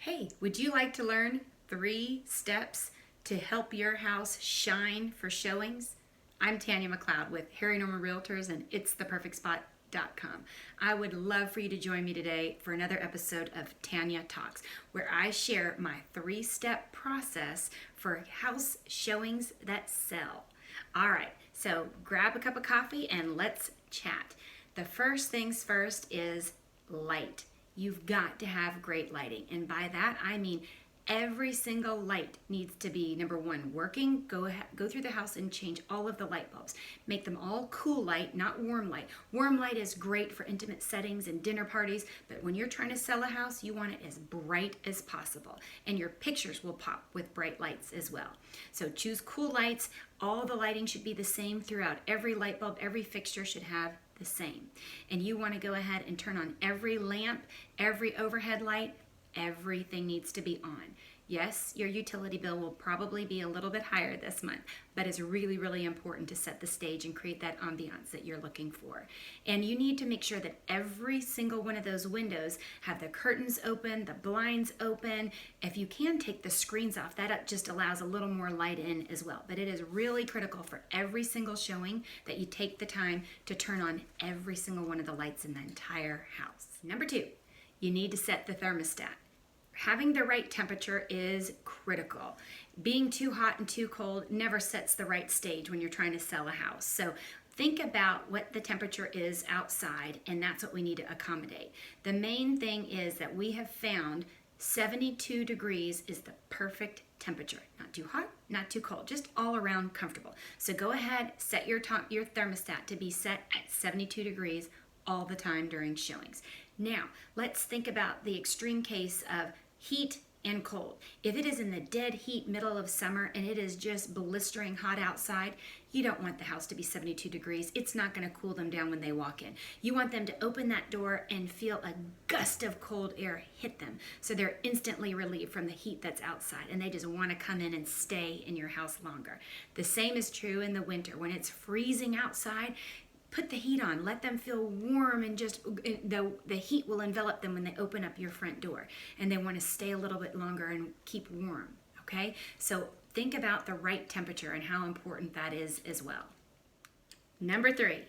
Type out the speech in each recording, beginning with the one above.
Hey, would you like to learn 3 steps to help your house shine for showings? I'm Tania MacLeod with Harry Norman Realtors and itstheperfectspot.com. I would love for you to join me today for another episode of Tania Talks, where I share my 3-step process for house showings that sell. All right, so grab a cup of coffee and let's chat. The first things first is light. You've got to have great lighting. And by that, I mean every single light needs to be, number one, working. Go through the house and change all of the light bulbs. Make them all cool light, not warm light. Warm light is great for intimate settings and dinner parties, but when you're trying to sell a house, you want it as bright as possible. And your pictures will pop with bright lights as well. So choose cool lights. All the lighting should be the same throughout. Every light bulb, every fixture should have the same. And you want to go ahead and turn on every lamp, every overhead light. Everything needs to be on. Yes, your utility bill will probably be a little bit higher this month, but it's really, really important to set the stage and create that ambiance that you're looking for. And you need to make sure that every single one of those windows have the curtains open, the blinds open. If you can take the screens off, that just allows a little more light in as well. But it is really critical for every single showing that you take the time to turn on every single one of the lights in the entire house. Number 2, you need to set the thermostat. Having the right temperature is critical. Being too hot and too cold never sets the right stage when you're trying to sell a house. So think about what the temperature is outside, and that's what we need to accommodate. The main thing is that we have found 72 degrees is the perfect temperature. Not too hot, not too cold, just all around comfortable. So go ahead, set your thermostat to be set at 72 degrees all the time during showings. Now, let's think about the extreme case of heat and cold. If it is in the dead heat middle of summer and it is just blistering hot outside, you don't want the house to be 72 degrees. It's not going to cool them down when they walk in. You want them to open that door and feel a gust of cold air hit them, so they're instantly relieved from the heat that's outside and they just want to come in and stay in your house longer. The same is true in the winter. When it's freezing outside, put the heat on, let them feel warm, and just the heat will envelop them when they open up your front door and they want to stay a little bit longer and keep warm, okay? So think about the right temperature and how important that is as well. Number 3,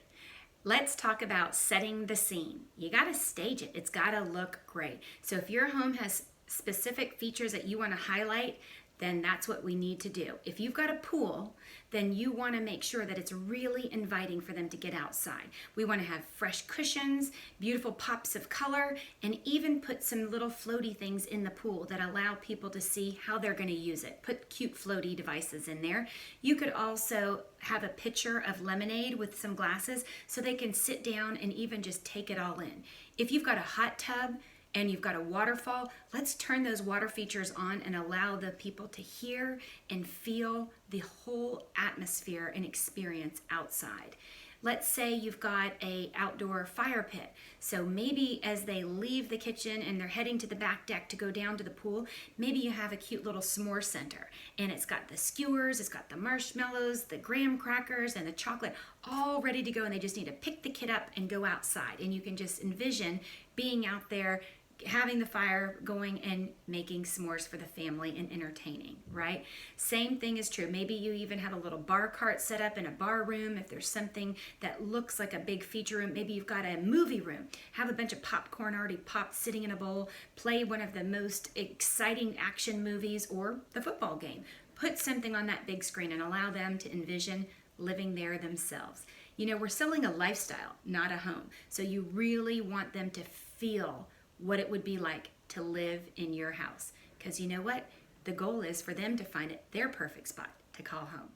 let's talk about setting the scene. You got to stage it. It's got to look great. So if your home has specific features that you want to highlight, then that's what we need to do. If you've got a pool, then you want to make sure that it's really inviting for them to get outside. We want to have fresh cushions, beautiful pops of color, and even put some little floaty things in the pool that allow people to see how they're going to use it. Put cute floaty devices in there. You could also have a pitcher of lemonade with some glasses so they can sit down and even just take it all in. If you've got a hot tub, and you've got a waterfall, let's turn those water features on and allow the people to hear and feel the whole atmosphere and experience outside. Let's say you've got a outdoor fire pit. So maybe as they leave the kitchen and they're heading to the back deck to go down to the pool, maybe you have a cute little s'more center. And it's got the skewers, it's got the marshmallows, the graham crackers, and the chocolate all ready to go. And they just need to pick the kid up and go outside. And you can just envision being out there, having the fire going and making s'mores for the family and entertaining, right? Same thing is true. Maybe you even have a little bar cart set up in a bar room. If there's something that looks like a big feature room, maybe you've got a movie room. Have a bunch of popcorn already popped sitting in a bowl. Play one of the most exciting action movies or the football game. Put something on that big screen and allow them to envision living there themselves. You know, we're selling a lifestyle, not a home. So you really want them to feel what it would be like to live in your house. Because you know what? The goal is for them to find it their perfect spot to call home.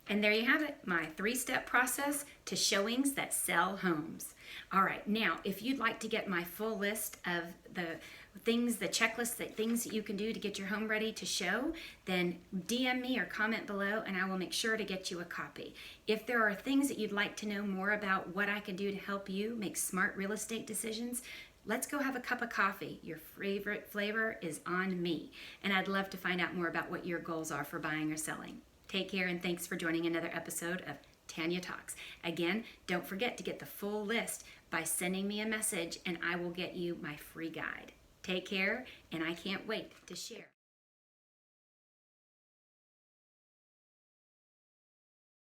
And there you have it, my 3-step process to showings that sell homes. All right, now, if you'd like to get my full list of the things, the checklist, the things that you can do to get your home ready to show, then DM me or comment below and I will make sure to get you a copy. If there are things that you'd like to know more about what I can do to help you make smart real estate decisions, let's go have a cup of coffee. Your favorite flavor is on me. And I'd love to find out more about what your goals are for buying or selling. Take care and thanks for joining another episode of Tania Talks. Again, don't forget to get the full list by sending me a message and I will get you my free guide. Take care, and I can't wait to share.